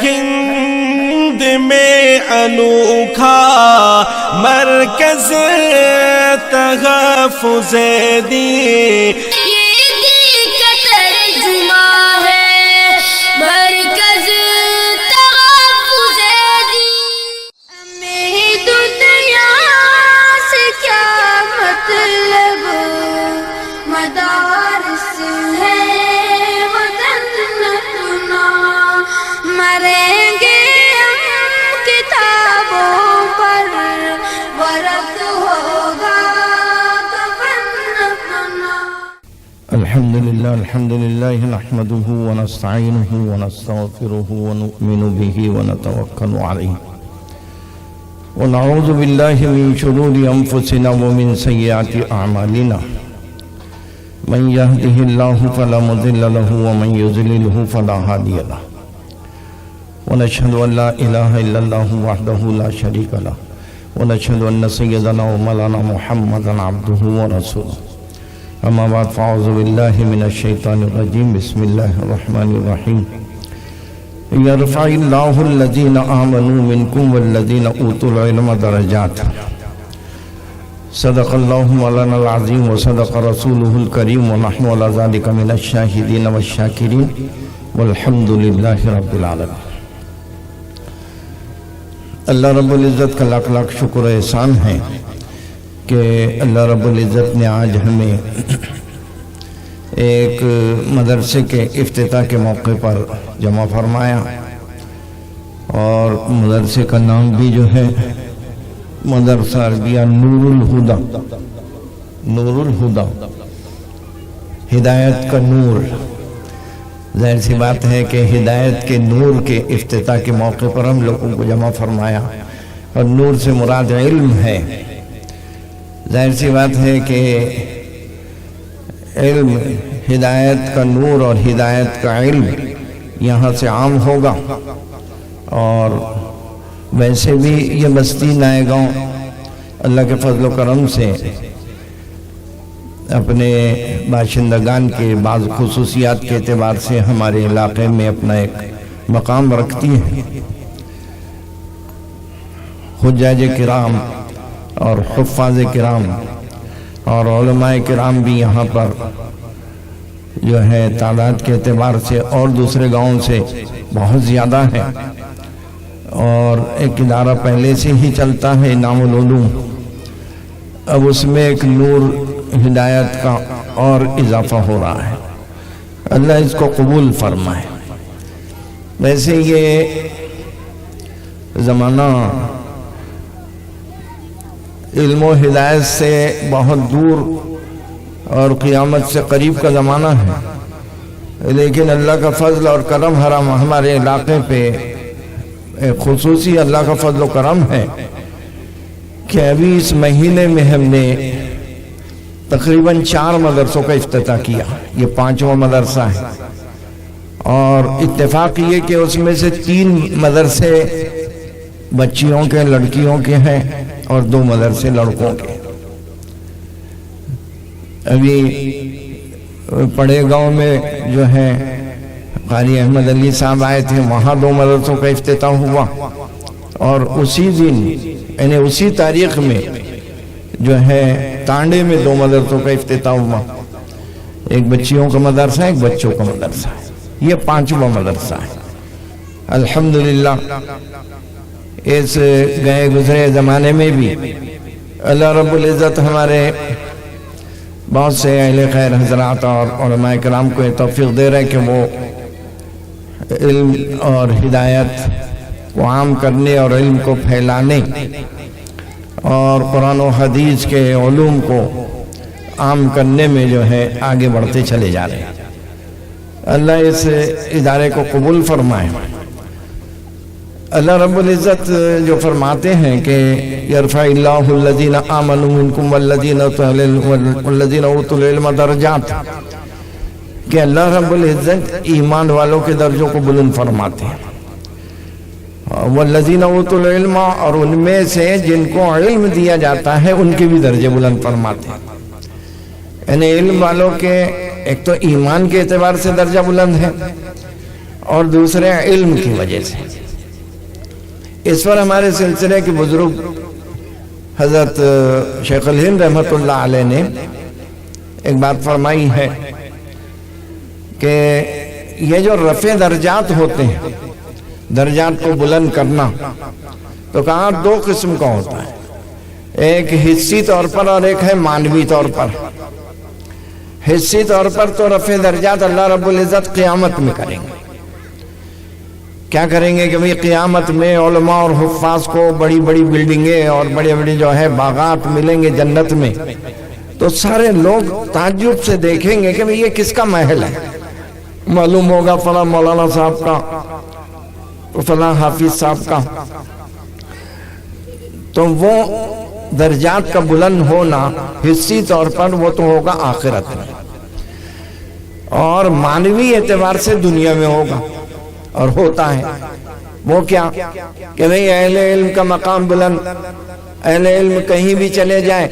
ہند میں انوکھا مرکز تحفظ دین، الحمد لله نحمده ونستعينه ونستغفره ونؤمن به ونتوكل عليه ونعوذ بالله من شرور أنفسنا ومن سيئات أعمالنا من يهده الله فلا مضل له ومن يضلله فلا هادي له ونشهد أن لا إله إلا الله وحده لا شريك له ونشهد أن سيدنا ومولانا محمدا عبده ورسوله اما بعد فاعوذ باللہ من الشیطان الرجیم بسم اللہ الرحمن الرحیم یرفع اللہ الذین آمنوا منکم والذین اوتوا العلم درجات صدق اللہ مولانا العظیم وصدق رسولہ الکریم ونحن علی ذلک من الشاہدین والشاکرین والحمد للہ رب العالمین۔ اللہ رب العزت کا لاکھ لاکھ شکر و احسان ہے کہ اللہ رب العزت نے آج ہمیں ایک مدرسے کے افتتاح کے موقع پر جمع فرمایا، اور مدرسے کا نام بھی جو ہے مدرسہ عربیہ نور الہدی، نور الہدی، ہدایت کا نور۔ ظاہر سی بات ہے کہ ہدایت کے نور کے افتتاح کے موقع پر ہم لوگوں کو جمع فرمایا، اور نور سے مراد علم ہے۔ ظاہر سی بات ہے کہ علم، ہدایت کا نور اور ہدایت کا علم یہاں سے عام ہوگا، اور ویسے بھی یہ بستی نئے گاؤں اللہ کے فضل و کرم سے اپنے باشندگان کے بعض خصوصیات کے اعتبار سے ہمارے علاقے میں اپنا ایک مقام رکھتی ہے۔ حجاج کرام اور حفاظ کرام اور علماء کرام بھی یہاں پر جو ہے تعداد کے اعتبار سے اور دوسرے گاؤں سے بہت زیادہ ہے، اور ایک ادارہ پہلے سے ہی چلتا ہے انعام العلوم، اب اس میں ایک نور ہدایت کا اور اضافہ ہو رہا ہے۔ اللہ اس کو قبول فرمائے۔ ویسے یہ زمانہ علم و ہدایت سے بہت دور اور قیامت سے قریب کا زمانہ ہے، لیکن اللہ کا فضل اور کرم ہمارے علاقے پہ خصوصی اللہ کا فضل و کرم ہے کہ ابھی اس مہینے میں ہم نے تقریباً 4 مدرسوں کا افتتاح کیا، یہ 5واں مدرسہ ہے، اور اتفاق یہ کہ اس میں سے 3 مدرسے بچیوں کے، لڑکیوں کے ہیں، اور 2 مدرسے لڑکوں کے۔ ابھی پڑے گاؤں میں جو ہے قاری احمد علی صاحب آئے تھے، وہاں 2 مدرسوں کا افتتاح ہوا، اور اسی دن یعنی اسی تاریخ میں جو ہے تانڈے میں 2 مدرسوں کا افتتاح ہوا، ایک بچیوں کا مدرسہ، ایک بچوں کا مدرسہ، یہ 5واں مدرسہ ہے۔ الحمدللہ اس گئے گزرے زمانے میں بھی اللہ رب العزت ہمارے بہت سے اہل خیر حضرات اور علماء کرام کو یہ توفیق دے رہے کہ وہ علم اور ہدایت کو عام کرنے اور علم کو پھیلانے اور قرآن و حدیث کے علوم کو عام کرنے میں جو ہے آگے بڑھتے چلے جا رہے ہیں۔ اللہ اس ادارے کو قبول فرمائے۔ اللہ رب العزت جو فرماتے ہیں کہ یرفع اللہ الذین آمنوا منکم والذین اوتوا العلم درجات، کہ اللہ رب العزت ایمان والوں کے درجوں کو بلند فرماتے ہیں، والذین اوتوا العلم، اور ان میں سے جن کو علم دیا جاتا ہے ان کے بھی درجے بلند فرماتے ہیں۔ یعنی علم والوں کے ایک تو ایمان کے اعتبار سے درجہ بلند ہے، اور دوسرے علم کی وجہ سے۔ اس پر ہمارے سلسلے کے بزرگ حضرت شیخ الہند رحمۃ اللہ علیہ نے ایک بات فرمائی ہے کہ یہ جو رفع درجات ہوتے ہیں، درجات کو بلند کرنا، تو کہاں دو قسم کا ہوتا ہے، ایک حصی طور پر اور ایک ہے معنوی طور پر۔ حصی طور پر تو رفع درجات اللہ رب العزت قیامت میں کریں گے۔ کیا کریں گے کہ بھئی قیامت میں علماء اور حفاظ کو بڑی بڑی بلڈنگیں اور بڑے بڑے جو ہے باغات ملیں گے جنت میں، تو سارے لوگ تعجب سے دیکھیں گے کہ بھئی یہ کس کا محل ہے۔ معلوم ہوگا فلاں مولانا صاحب کا، فلاں حافظ صاحب کا۔ تو وہ درجات کا بلند ہونا حصی طور پر وہ تو ہوگا آخرت میں، اور معنوی اعتبار سے دنیا میں ہوگا، اور ہوتا ہے۔ وہ کیا کہ بھئی اہل علم کا مقام بلند، اہل علم کہیں بھی چلے جائیں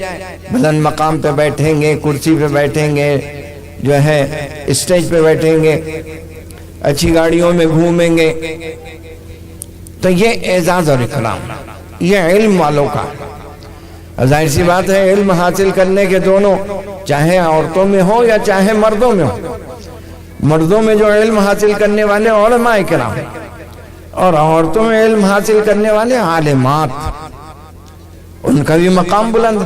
بلند مقام پہ بیٹھیں گے، کرسی پہ بیٹھیں گے، جو ہے اسٹیج پہ بیٹھیں گے، اچھی گاڑیوں میں گھومیں گے۔ تو یہ اعزاز اور اکرام یہ علم والوں کا۔ ظاہر سی بات ہے علم حاصل کرنے کے دونوں، چاہے عورتوں میں ہو یا چاہے مردوں میں ہو، مردوں میں جو علم حاصل کرنے والے علماء کرام، اور عورتوں میں علم حاصل کرنے والے عالمات، ان کا بھی مقام بلند۔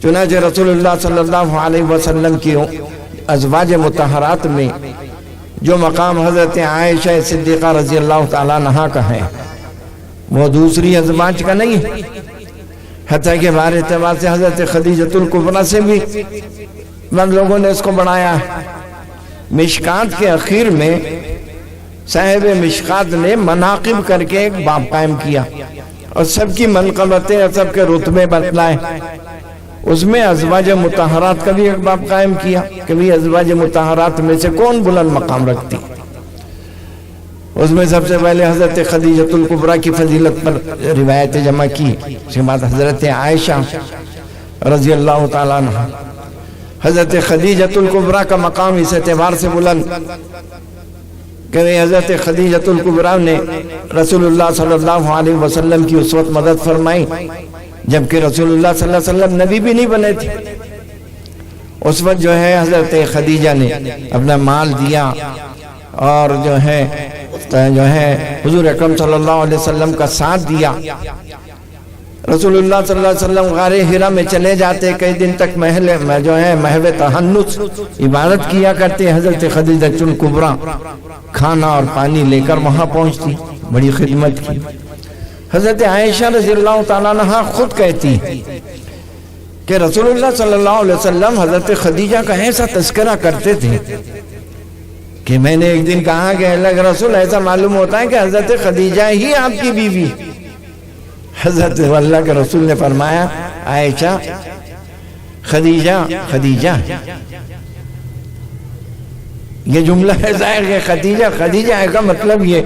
چنانچہ رسول اللہ صلی اللہ علیہ وسلم کی ازواج مطہرات میں جو مقام حضرت عائشہ صدیقہ رضی اللہ تعالیٰ عنہا کا ہے، وہ دوسری ازواج کا نہیں ہے۔ حتیٰ کہ بار اعتبار سے حضرت خدیجۃ الکبریٰ سے بھی بند لوگوں نے اس کو بڑھایا ہے۔ مشکات کے اخیر میں صاحب مشکات نے مناقب کر کے ایک باب قائم کیا، اور سب کی منقبتیں اور سب کے رتبے بتلائے۔ اس میں ازواج مطہرات کا بھی ایک باب قائم کیا کہ بھی ازواج مطہرات میں سے کون بلند مقام رکھتی۔ اس میں سب سے پہلے حضرت خدیجۃ الکبریٰ کی فضیلت پر روایت جمع کی، اس کے بعد حضرت عائشہ رضی اللہ تعالیٰ عنہ۔ حضرت خدیجۃ الکبریٰ کا مقام اس اعتبار سے بلند کہ حضرت خدیجۃ الکبریٰ نے رسول اللہ صلی اللہ علیہ وسلم کی اس وقت مدد فرمائی جبکہ رسول اللہ صلی اللہ علیہ وسلم نبی بھی نہیں بنے تھے۔ اس وقت جو ہے حضرت خدیجہ نے اپنا مال دیا، اور جو ہے حضور اکرم صلی اللہ علیہ وسلم کا ساتھ دیا۔ رسول اللہ صلی اللہ علیہ وسلم غار حرا میں چلے جاتے، کئی دن تک محو تحنث عبادت کیا کرتے۔ حضرت خدیجہ الکبریٰ کھانا اور پانی لے کر وہاں پہنچتی، بڑی خدمت کی۔ حضرت عائشہ رضی اللہ تعالیٰ عنہ خود کہتی کہ رسول اللہ صلی اللہ علیہ وسلم حضرت خدیجہ کا ایسا تذکرہ کرتے تھے کہ میں نے ایک دن کہا کہ اللہ کے رسول ایسا معلوم ہوتا ہے کہ حضرت خدیجہ ہی آپ کی بیوی۔ حضرت اللہ کے رسول نے فرمایا عائشہ خدیجہ خدیجہ، یہ جملہ ہے ظاہر کہ خدیجہ کا مطلب یہ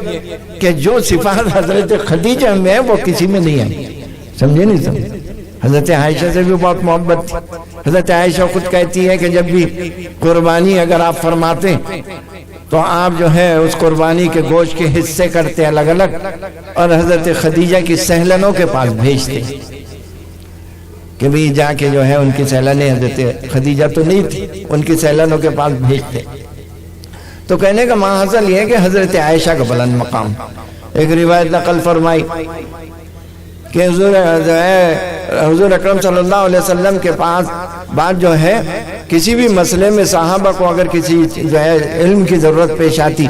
کہ جو صفات حضرت خدیجہ میں ہے وہ کسی میں نہیں ہے۔ سمجھے نہیں سمجھے؟ حضرت عائشہ سے بھی بہت محبت تھی۔ حضرت عائشہ خود کہتی ہے کہ جب بھی قربانی اگر آپ فرماتے تو آپ جو ہے اس قربانی کے گوشت کے حصے کرتے الگ الگ، اور حضرت خدیجہ کی سہلنوں کے پاس بھیجتے کہ بھی جا کے جو ہے ان کی سہلنیں، حضرت خدیجہ تو نہیں تھی، ان کی سہلنوں کے پاس بھیجتے۔ تو کہنے کا ماحصل یہ ہے کہ حضرت عائشہ کا بلند مقام۔ ایک روایت نقل فرمائی کہ حضور اکرم صلی اللہ علیہ وسلم کے پاس بات جو ہے کسی بھی مسئلے میں صحابہ کو اگر کسی جو ہے علم کی ضرورت پیش آتی،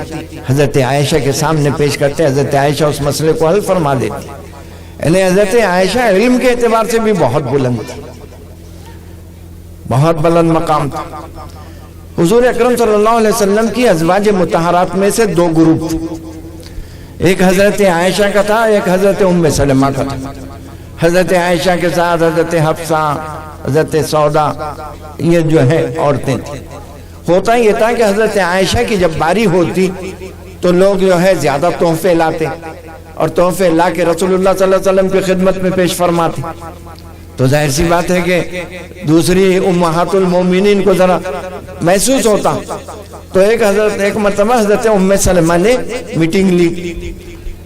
حضرت عائشہ کے سامنے پیش کرتے، حضرت عائشہ اس مسئلے کو حل فرما دیتی۔ یعنی حضرت عائشہ علم کے اعتبار سے بھی بہت بلند تھی، بہت بلند مقام تھا۔ حضور اکرم صلی اللہ علیہ وسلم کی ازواج مطہرات میں سے دو گروپ تھے، ایک حضرت عائشہ کا تھا، ایک حضرت ام سلمہ کا تھا۔ حضرت عائشہ کے ساتھ حضرت حفصہ، حضرت سودا، یہ جو ہے عورتیں تھیں۔ ہوتا یہ تھا کہ حضرت عائشہ کی جب باری ہوتی تو لوگ جو ہے زیادہ تحفے لاتے، اور تحفے لا کے رسول اللہ صلی اللہ علیہ وسلم کی خدمت میں پیش فرماتے۔ تو ظاہر سی بات ہے کہ دوسری امہات المومنین کو ذرا محسوس ہوتا، تو ایک مرتبہ حضرت ام سلمہ نے میٹنگ لی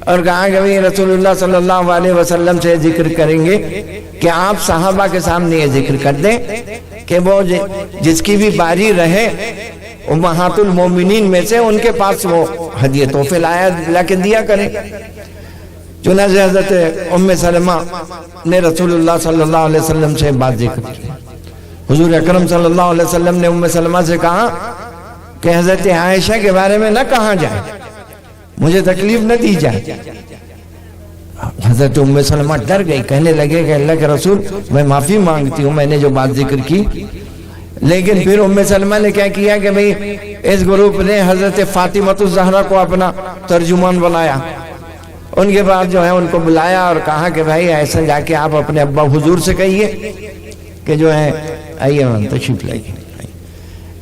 اور کہا کہ بھئی رسول اللہ صلی اللہ علیہ وسلم سے ذکر کریں گے کہ آپ صحابہ کے سامنے یہ ذکر کر دیں کہ وہ جس کی بھی باری رہے امہات المومنین میں سے ان کے پاس وہ ہدیہ تحفے لا کے دیا کریں۔ چنانچہ حضرت ام سلمہ نے رسول اللہ صلی اللہ علیہ وسلم سے بات ذکر کی۔ حضور اکرم صلی اللہ علیہ وسلم نے ام سلمہ سے کہا کہ حضرت عائشہ کے بارے میں نہ کہا جائے، مجھے تکلیف نہ دی جائے۔ حضرت ام سلمہ ڈر گئی، کہنے لگے کہ اللہ کے رسول میں معافی مانگتی ہوں، میں نے جو بات ذکر کی۔ لیکن پھر ام سلمہ نے کیا کیا کہ بھئی اس گروپ نے حضرت فاطمہ الزہرا کو اپنا ترجمان بنایا، ان کے بعد جو ہے ان کو بلایا اور کہا کہ بھائی ایسا جا کے آپ اپنے ابا حضور سے کہیے کہ جو ہے آئیے تشریف لائیے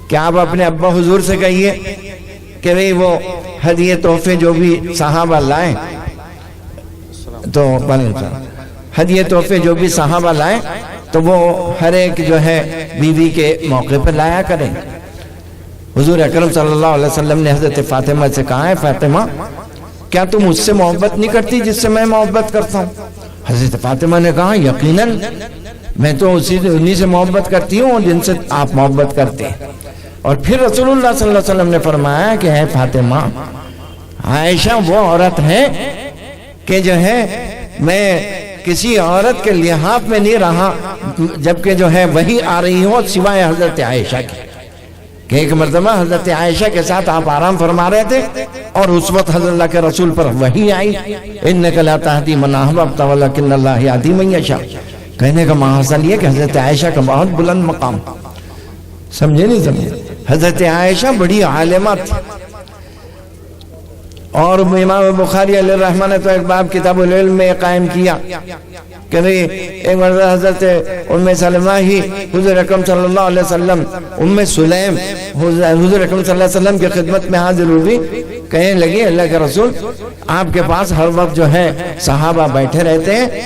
کہ آپ اپنے ابا حضور سے کہیے کہ بھئی وہ ہدیہ تحفے جو بھی صحابہ لائیں تو ہدیہ تحفے جو بھی صحابہ لائیں تو وہ ہر ایک جو ہے بیوی کے موقع پر لایا کریں۔ حضور اکرم صلی اللہ علیہ وسلم نے حضرت فاطمہ سے کہا ہے فاطمہ کیا تم مجھ سے محبت نہیں کرتی جس سے میں محبت کرتا ہوں؟ حضرت فاطمہ نے کہا یقیناً میں تو انہی سے محبت کرتی ہوں جن سے آپ محبت کرتے ہیں۔ اور پھر رسول اللہ صلی اللہ علیہ وسلم نے فرمایا کہ اے فاطمہ عائشہ وہ عورت ہے کہ جو ہے میں کسی عورت کے لحاف میں نہیں رہا جبکہ جو ہے وہی آ رہی ہو سوائے حضرت عائشہ کی، کہ ایک مرتبہ حضرت عائشہ کے ساتھ آپ آرام فرما رہے تھے اور اس وقت حضرت اللہ کے رسول پر وحی آئی، انک لا تہدی من احببت ولکن اللہ یہدی من یشاء۔ کہنے کا محاصل یہ کہ حضرت عائشہ کا بہت بلند مقام، سمجھے نہیں سمجھے؟ حضرت عائشہ بڑی عالمہ تھی۔ اور امام بخاری علیہ الرحمہ نے تو ایک باب کتاب العلم میں قائم کیا کہ ایک مرتبہ حضرت ام سلمہ ہی حضور اکرم صلی اللہ علیہ وسلم ام سلیم حضور اکرم صلی اللہ علیہ وسلم کی خدمت میں حاضر ہوئی، کہنے لگی اللہ کے رسول آپ کے پاس ہر وقت جو ہے صحابہ بیٹھے رہتے ہیں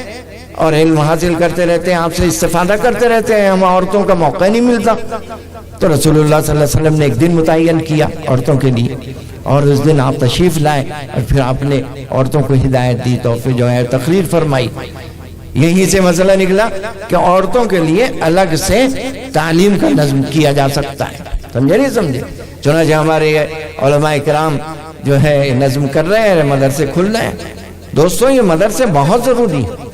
اور علم حاصل کرتے رہتے ہیں، آپ سے استفادہ کرتے رہتے ہیں، ہم عورتوں کا موقع نہیں ملتا۔ تو رسول اللہ صلی اللہ علیہ وسلم نے ایک دن متعین کیا عورتوں کے لیے اور اس دن آپ تشریف لائے اور پھر آپ نے عورتوں کو ہدایت دی، تو پھر جو ہے تقریر فرمائی۔ یہی سے مسئلہ نکلا کہ عورتوں کے لیے الگ سے تعلیم کا نظم کیا جا سکتا ہے، سمجھے نہیں سمجھے؟ چنانچہ ہمارے علماء کرام جو ہے نظم کر رہے ہیں، مدرسے کھل رہے ہیں۔ دوستوں یہ مدرسے بہت ضروری ہیں۔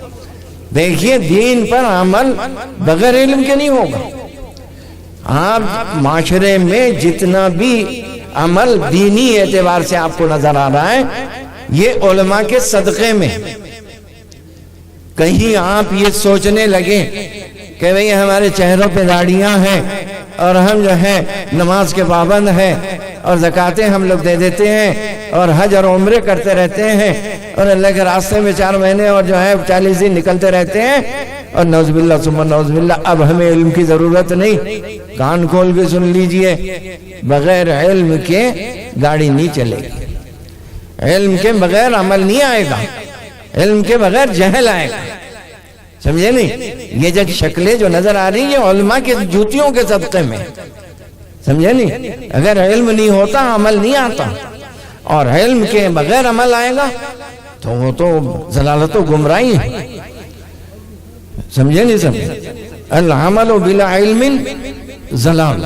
دیکھیے دین پر عمل بغیر علم کے نہیں ہوگا۔ آپ معاشرے میں جتنا بھی عمل دینی اعتبار سے آپ کو نظر آ رہا ہے یہ علماء کے صدقے میں۔ کہیں آپ یہ سوچنے لگے کہ بھئی ہمارے چہروں پہ داڑیاں ہیں اور ہم جو ہے نماز کے پابند ہیں اور زکاتیں ہم لوگ دے دیتے ہیں اور حج اور عمرے کرتے رہتے ہیں اور اللہ کے راستے میں 4 مہینے اور جو ہے 40 دن نکلتے رہتے ہیں اور نعوذ باللہ ثم نعوذ باللہ اب ہمیں علم کی ضرورت نہیں۔ کان کھول کے سن لیجئے، بغیر علم کے گاڑی نہیں چلے گی، علم کے بغیر عمل نہیں آئے گا، علم کے بغیر جہل آئے گا، سمجھے نہیں؟ یہ جو شکلیں جو نظر آ رہی ہیں علماء کے جوتیوں کے صدقے میں، سمجھے نہیں؟ اگر علم نہیں ہوتا عمل نہیں آتا، اور علم کے بغیر عمل آئے گا تو وہ تو ضلالت و گمراہی ہے، سمجھے نہیں سمجھے؟ العمل بلا علم ضلال،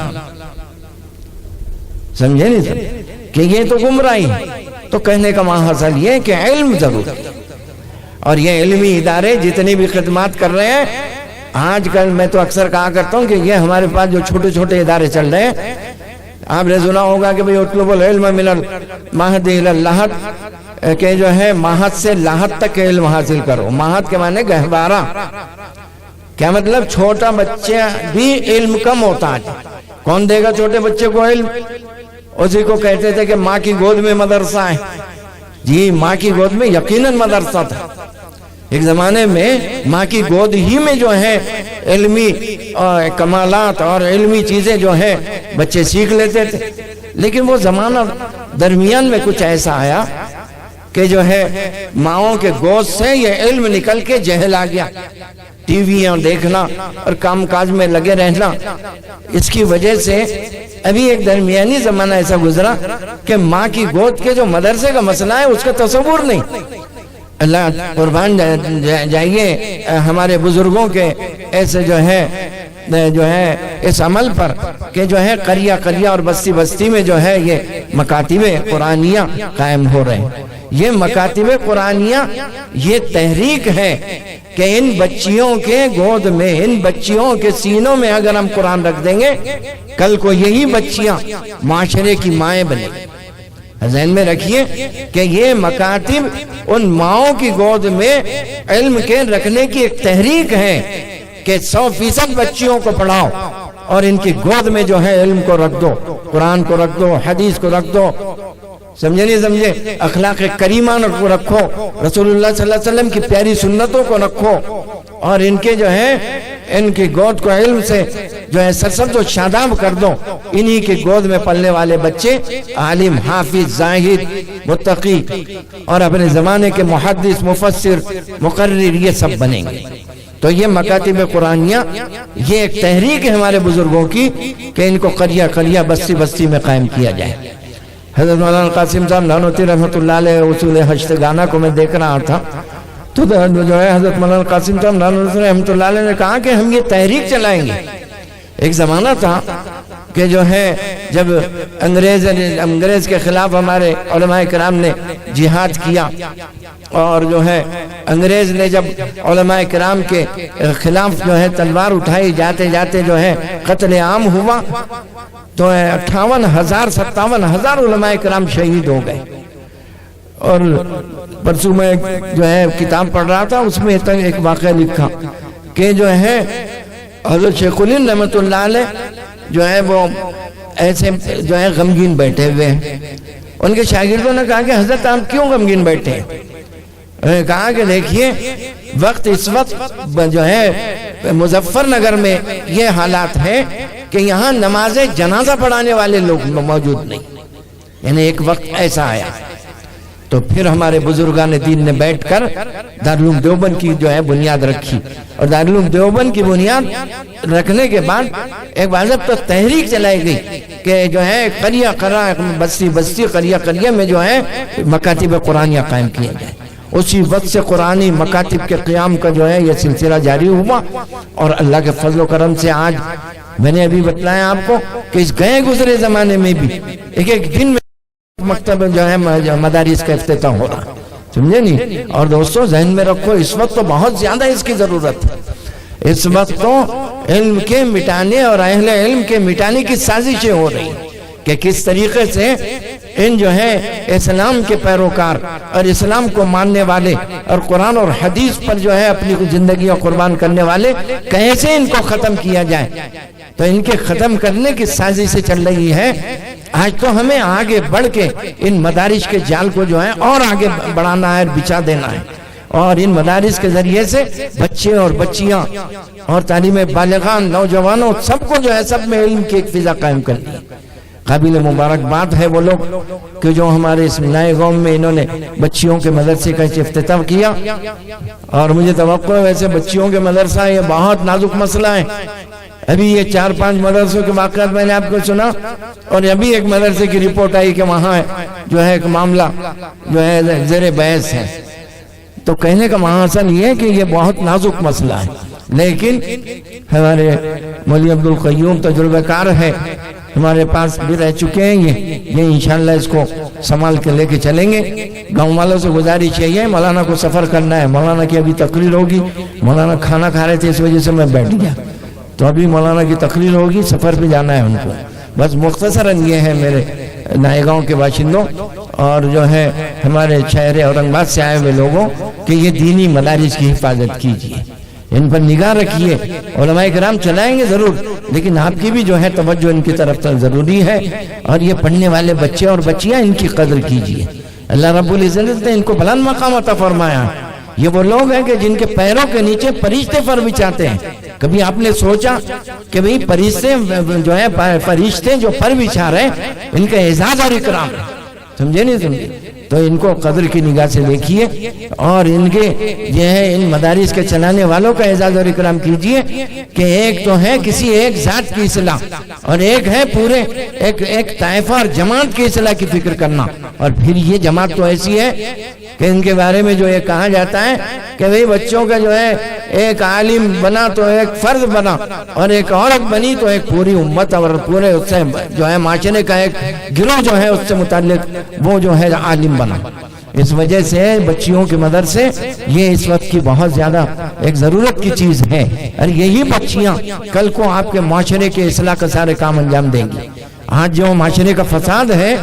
سمجھے نہیں سمجھے؟ کہ یہ تو گمراہی ہے۔ تو کہنے کا محاصل یہ کہ علم ضرور ہے، اور یہ علمی ادارے جتنی بھی خدمات کر رہے ہیں، آج کل میں تو اکثر کہا کرتا ہوں کہ یہ ہمارے پاس جو چھوٹے چھوٹے ادارے چل رہے ہیں، آپ نے سنا ہوگا کہ اطلب العلم من المہد الی اللحد، کہ جو ہے مہد سے لاحد تک علم حاصل کرو۔ مہد کے معنی گہوارہ، کیا مطلب؟ چھوٹا بچہ بھی علم کم ہوتا ہے، کون دے گا چھوٹے بچے کو علم؟ اسی کو کہتے تھے کہ ماں کی گود میں مدرسہ ہے۔ جی ماں کی گود میں یقیناً مدرسہ تھا، ایک زمانے میں ماں کی گود ہی میں جو ہے علمی کمالات اور علمی چیزیں جو ہے بچے سیکھ لیتے تھے۔ لیکن وہ زمانہ درمیان میں کچھ ایسا آیا کہ جو ہے ماؤں کے گود سے یہ علم نکل کے جہل آ گیا، ٹی ویاں دیکھنا اور کام کاج میں لگے رہنا، اس کی وجہ سے ابھی ایک درمیانی زمانہ ایسا گزرا کہ ماں کی گود کے جو مدرسے کا مسئلہ ہے اس کا تصور نہیں۔ اللہ قربان جائیے ہمارے بزرگوں کے ایسے جو ہے اس عمل پر کہ جو ہے قریہ قریہ اور بستی بستی میں جو ہے یہ مکاتب قرآنیہ قائم ہو رہے ہیں۔ یہ مکاتب قرآنیہ یہ تحریک ہے کہ ان بچیوں کے گود میں، ان بچیوں کے سینوں میں اگر ہم قرآن رکھ دیں گے، کل کو یہی بچیاں معاشرے کی مائیں بنیں گی۔ ذہن میں رکھیے کہ یہ مکاتب ان ماؤں کی گود میں علم کے رکھنے کی ایک تحریک ہے کہ 100% بچیوں کو پڑھاؤ اور ان کی گود میں جو ہے علم کو رکھ دو، قرآن کو رکھ دو، حدیث کو رکھ دو، سمجھے نہیں سمجھے، اخلاق کریمہ کو رکھو، رسول اللہ صلی اللہ علیہ وسلم کی پیاری سنتوں کو رکھو، اور ان کے جو ہے ان کی گود کو علم سے جو ہے سرسبز و شاداب کر دو۔ انہی کی گود میں پلنے والے بچے عالم، حافظ، زاہد، متقی اور اپنے زمانے کے محدث، مفسر، مقرر یہ سب بنیں گے۔ تو یہ مکاتب قرآنیہ یہ ایک تحریک ہے ہمارے بزرگوں کی کہ ان کو قریہ قریہ بستی بستی میں قائم کیا جائے۔ حضرت مولانا قاسم صاحب نانوتی رحمۃ اللہ علیہ اصول حشت گانا کو میں دیکھ رہا تھا، تو جو ہے حضرت مولانا قاسم صاحب نانوتی رحمۃ اللہ علیہ نے کہا کہ ہم یہ تحریک چلائیں گے۔ ایک زمانہ تھا کہ جو ہے جب انگریز کے خلاف ہمارے علماء کرام نے جہاد کیا، اور جو ہے انگریز نے جب علماء کرام کے خلاف جو ہے تلوار اٹھائی، جاتے جاتے جو ہے قتل عام ہوا، تو 58,000-57,000 علماء کرام شہید ہو گئے۔ اور پرسوں میں جو ہے کتاب پڑھ رہا تھا، اس میں ایک واقعہ لکھا کہ جو ہے حضرت شیخ الہند رحمۃ اللہ علیہ جو ہے وہ ایسے جو ہے غمگین بیٹھے ہوئے ہیں۔ ان کے شاگردوں نے کہا کہ حضرت آپ کیوں غمگین بیٹھے ہیں؟ انہوں نے کہا کہ دیکھیے اس وقت جو ہے مظفر نگر میں یہ حالات ہے کہ یہاں نماز جنازہ پڑھانے والے لوگ موجود نہیں، یعنی ایک وقت ایسا آیا۔ تو پھر ہمارے بزرگان دین نے بیٹھ کر دارالعلوم دیوبند کی جو ہے بنیاد رکھی، اور دارالعلوم دیوبند کی بنیاد رکھنے کے بعد ایک باضابطہ تحریک چلائی گئی کہ جو ہے قریہ قریہ بستی بستی قریہ قریہ میں جو ہے مکاتب قرآنیہ قائم کیے گئے۔ اسی وقت سے قرآنی مکاتب کے قیام کا جو ہے یہ سلسلہ جاری ہوا، اور اللہ کے فضل و کرم سے آج میں نے ابھی بتلایا آپ کو کہ اس گئے گزرے زمانے میں بھی ایک دن میں مکتب جو ہے مدارس کا افتتاح ہو رہا، سمجھے نہیں؟ اور دوستو ذہن میں رکھو اس وقت تو بہت زیادہ اس کی ضرورت ہے۔ اس وقت تو علم کے مٹانے اور اہل علم کے مٹانے کی سازشیں ہو رہی ہیں کہ کس طریقے سے ان جو ہے اسلام کے پیروکار اور اسلام کو ماننے والے اور قرآن اور حدیث پر جو ہے اپنی زندگیاں قربان کرنے والے کیسے ان کو ختم کیا جائے۔ تو ان کے ختم کرنے کی سازشیں چل رہی ہے۔ آج تو ہمیں آگے بڑھ کے ان مدارس کے جال کو جو ہے اور آگے بڑھانا ہے، بچھا دینا ہے، اور ان مدارس کے ذریعے سے بچے اور بچیاں اور تعلیم بالغان نوجوانوں سب کو جو ہے سب میں علم کی ایک فضا قائم کرنی ہے۔ قابل مبارکباد ہے وہ لوگ کہ جو ہمارے اس نئے قوم میں انہوں نے بچیوں کے مدرسے کا افتتاح کیا، اور مجھے توقع ہے ویسے بچیوں کے مدرسہ یہ بہت نازک مسئلہ ہے۔ ابھی یہ 4-5 مدرسوں کے واقعات میں نے آپ کو سنا، اور ابھی ایک مدرسے کی رپورٹ آئی کہ وہاں جو ہے ایک معاملہ جو ہے زیر بحث ہے۔ تو کہنے کا محاسن یہ ہے کہ یہ بہت نازک مسئلہ ہے، لیکن ہمارے مولوی عبدالقیوم تجربہ کار ہے، ہمارے پاس بھی رہ چکے ہیں، یہ انشاءاللہ اس کو سنبھال کے لے کے چلیں گے۔ گاؤں والوں سے گزارش چاہیے، مولانا کو سفر کرنا ہے، مولانا کی ابھی تقریر ہوگی، مولانا کھانا کھا رہے تھے اس وجہ سے میں بیٹھ گیا، تو ابھی مولانا کی تقریر ہوگی، سفر پہ جانا ہے ان کو۔ بس مختصراً یہ ہے میرے نئے گاؤں کے باشندوں اور جو ہے ہمارے شہر اورنگ آباد سے آئے ہوئے لوگوں کہ یہ دینی مدارس کی حفاظت کیجیے، ان پر نگاہ رکھیے۔ علماء کرام چلائیں گے ضرور، لیکن آپ کی بھی جو ہے توجہ ان کی طرف ضروری ہے، اور یہ پڑھنے والے بچے اور بچیاں ان کی قدر کیجیے۔ اللہ رب العزت نے ان کو بلند مقام عطا فرمایا۔ یہ وہ لوگ ہیں کہ جن کے پیروں کے نیچے فرشتے پر بچھاتے ہیں۔ کبھی آپ نے سوچا کہ بھئی فرشتے جو ہے فرشتے جو پر بچھا رہے ہیں ان کا اعزاز اور اکرام ہے، سمجھے نہیں سمجھے؟ تو ان کو قدر کی نگاہ سے دیکھیے اور ان کے یہ ہے ان مدارس کے چلانے والوں کا اعزاز اور اکرام کیجیے کہ ایک تو ہے کسی ایک ذات کی اصلاح اور ایک ہے پورے ایک طائفہ اور جماعت کی اصلاح کی فکر کرنا. اور پھر یہ جماعت تو ایسی ہے کہ ان کے بارے میں جو یہ کہا جاتا ہے کہ بھئی بچوں کا جو ہے ایک عالم بنا تو ایک فرد بنا اور ایک عورت بنی تو ایک پوری امت اور پورے اس سے جو ہے معاشرے کا ایک گروہ جو ہے اس سے متعلق وہ جو ہے عالم بنا. اس وجہ سے بچیوں کے مدرسے یہ اس وقت کی بہت زیادہ ایک ضرورت کی چیز ہے اور یہی بچیاں کل کو آپ کے معاشرے کے اصلاح کا سارے کام انجام دیں گی. آج جو معاشرے کا فساد ہے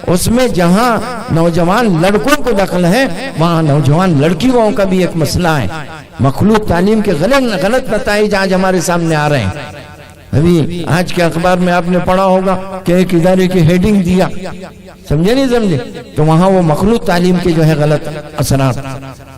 اس میں جہاں نوجوان لڑکوں کو دخل ہے وہاں نوجوان لڑکیوں کا بھی ایک مسئلہ ہے. مخلوط تعلیم کے غلط نتائج آج ہمارے سامنے آ رہے ہیں. ابھی آج کے اخبار میں آپ نے پڑھا ہوگا کہ ایک ادارے کی ہیڈنگ دیا, سمجھے نہیں سمجھے, تو وہاں وہ مخلوط تعلیم کے جو ہے غلط اثرات.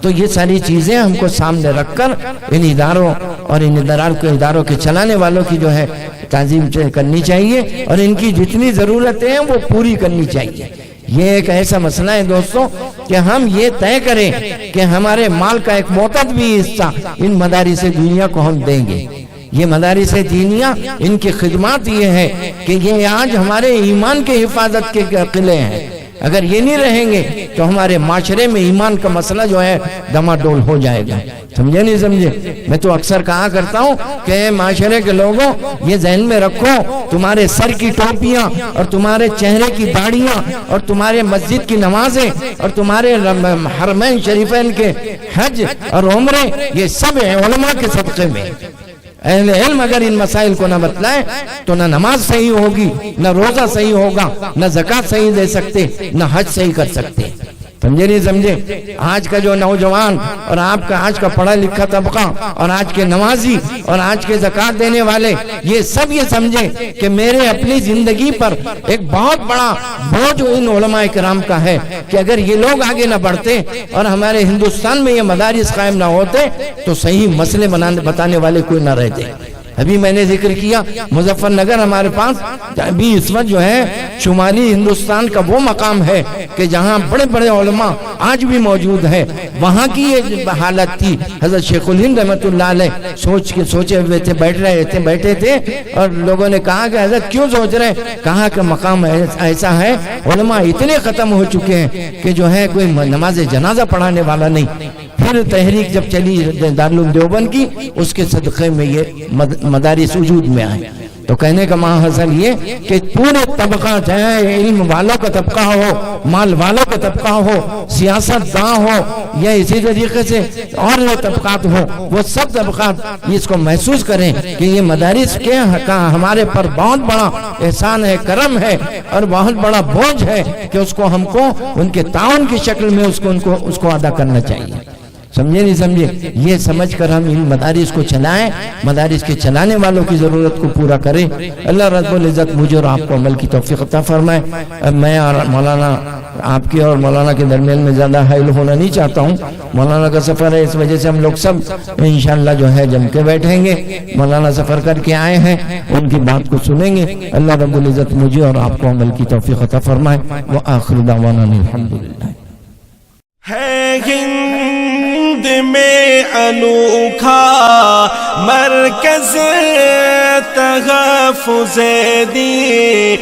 تو یہ ساری چیزیں ہم کو سامنے رکھ کر ان اداروں اور ان اداروں کے چلانے والوں کی جو ہے تعظیم کرنی چاہیے اور ان کی جتنی ضرورتیں ہیں وہ پوری کرنی چاہیے. یہ ایک ایسا مسئلہ ہے دوستوں کہ ہم یہ طے کریں کہ ہمارے مال کا ایک معتبر بھی حصہ ان مدارس دنیا کو ہم دیں گے. یہ مدارس دینیہ ان کی خدمات یہ ہے کہ یہ آج ہمارے ایمان کے حفاظت کے قلعے ہیں. اگر یہ نہیں رہیں گے تو ہمارے معاشرے میں ایمان کا مسئلہ جو ہے ڈماڈول ہو جائے گا. سمجھے نہیں سمجھے. میں تو اکثر کہا کرتا ہوں کہ معاشرے کے لوگوں یہ ذہن میں رکھو, تمہارے سر کی ٹوپیاں اور تمہارے چہرے کی داڑیاں اور تمہارے مسجد کی نمازیں اور تمہارے حرمین شریفین کے حج اور عمرے یہ سب علماء کے صدقے میں. اہل علم اگر ان مسائل کو نہ بتلائے تو نہ نماز صحیح ہوگی, نہ روزہ صحیح ہوگا, نہ زکوٰۃ صحیح دے سکتے, نہ حج صحیح کر سکتے. سمجھے نہیں سمجھے. آج کا جو نوجوان اور آپ کا آج کا پڑھا لکھا طبقہ اور آج کے نمازی اور آج کے زکوٰۃ دینے والے یہ سب یہ سمجھے کہ میرے اپنی زندگی پر ایک بہت بڑا بوجھ ان علماء کرام کا ہے کہ اگر یہ لوگ آگے نہ بڑھتے اور ہمارے ہندوستان میں یہ مدارس قائم نہ ہوتے تو صحیح مسئلے بتانے والے کوئی نہ رہتے. ابھی میں نے ذکر کیا مظفر نگر ہمارے پاس ابھی اس وقت جو ہے شمالی ہندوستان کا وہ مقام ہے کہ جہاں بڑے بڑے علماء آج بھی موجود ہے. وہاں کی یہ حالت تھی. حضرت شیخ الہند رحمۃ اللہ علیہ سوچے ہوئے تھے, بیٹھے تھے اور لوگوں نے کہا کہ حضرت کیوں سوچ رہے ہیں. کہا کہ مقام ایسا ہے علماء اتنے ختم ہو چکے ہیں کہ جو ہے کوئی نماز جنازہ پڑھانے والا نہیں. پھر تحریک جب چلی دارالعلوم دیوبند کی اس کے صدقے میں یہ مدارس وجود میں آئے. تو کہنے کا ماحصل یہ کہ پورے طبقہ چاہے علم والوں کا طبقہ ہو, مال والوں کا طبقہ ہو, سیاست داں ہو یا اسی طریقے سے اور جو طبقات ہو, وہ سب طبقات اس کو محسوس کریں کہ یہ مدارس کے ہمارے پر بہت بڑا احسان ہے, کرم ہے اور بہت بڑا بوجھ ہے کہ اس کو ہم کو ان کے تعاون کی شکل میں اس کو ادا کرنا چاہیے. سمجھے نہیں سمجھے. یہ سمجھ کر ہم ان مدارس کو چلائیں, مدارس کے چلانے والوں کی ضرورت کو پورا کریں. اللہ رب العزت مجھے اور آپ کو عمل کی توفیق عطا فرمائے. اب میں اور مولانا آپ کے اور مولانا کے درمیان میں زیادہ حائل ہونا نہیں چاہتا ہوں. مولانا کا سفر ہے, اس وجہ سے ہم لوگ سب انشاءاللہ جو ہے جم کے بیٹھیں گے. مولانا سفر کر کے آئے ہیں, ان کی بات کو سنیں گے. اللہ رب العزت مجھے اور آپ کو عمل کی توفیق عطا فرمائے. وآخر دعوانا الحمدللہ. ہے ہند میں انوکھا مرکز تحفظ دین